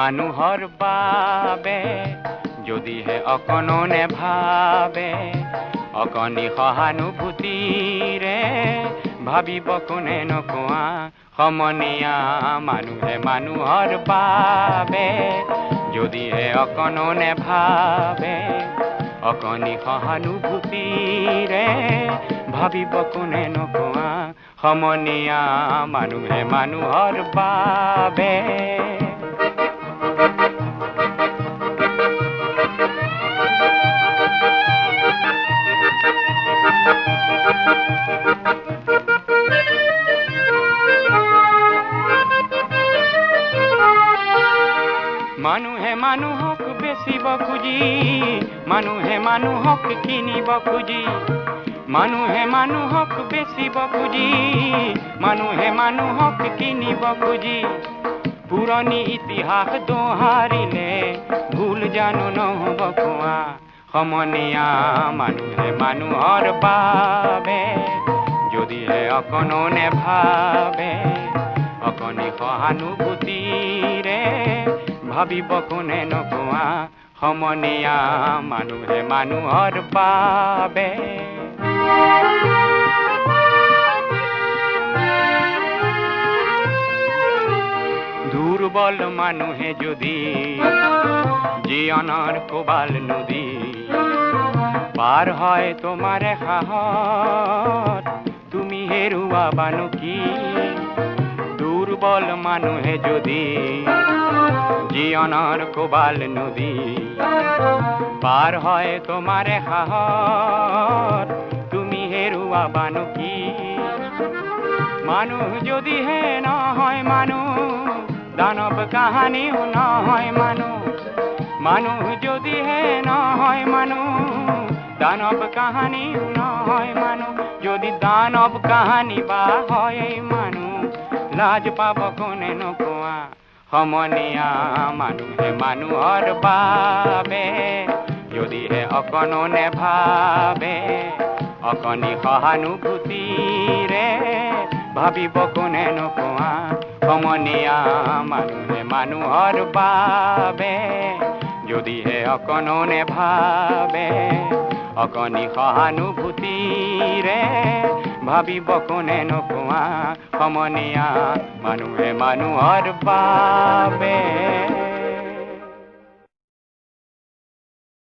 মানুহৰ বাবে যদিহে অকণো নেভাবে অকণি সহানুভূতিৰে ভাবিব কোনে নকোৱা সমনীয়া মানুহে মানুহৰ বাবে যদিহে অকণো নেভাবে অকণি সহানুভূতিৰে ভাবিব কোনে নকোৱা সমনীয়া মানুহে মানুহৰ বাবে মানুহে মানুহক বেচিব খুজি মানুহে মানুহক কিনিব খুজি মানুহে মানুহক বেচিব খুজি মানুহে মানুহক কিনিব খুজি পুৰণি ইতিহাস দোহাৰিলে ভুল জানো নহ'ব কোৱা সমনীয়া মানুহে মানুহৰ বাবে যদিহে অকণো নেভাবে অকণি সহানুভূতিৰে ভাবিব কোনে নকোৱা সমনীয়া মানুহে মানুহৰ বাবে দুৰ্বল মানুহে যদি জীৱনৰ কোবাল নদী পাৰ হয় তোমাৰ সাহত তুমি হেৰুৱাবানো কি দুৰ্বল মানুহে যদি জীৱনৰ কোবাল নদী পাৰ হয় তোমাৰ সাহত তুমি হেৰুৱাবানো কি মানুহ যদিহে নহয় মানুহ দানৱ কাহানিও নহয় মানুহ মানুহ যদিহে নহয় মানুহ দানৱ কাহানিও নহয় মানুহ যদি দানৱ কাহানি বা হয় মানুহ লাজ পাব কোনে নকোৱা সমনীয়া মানুহে মানুহৰ বাবে যদিহে অকণো নেভাবে অকণি সহানুভূতিৰে ভাবিব কোনে নকোৱা সমনীয়া মানুহে মানুহৰ বাবে যদিহে অকণো নেভাবে অকণি সহানুভূতিৰে ভাবিব কোনে নকোৱা সমনীয়া মানুহে মানুহৰ বাবে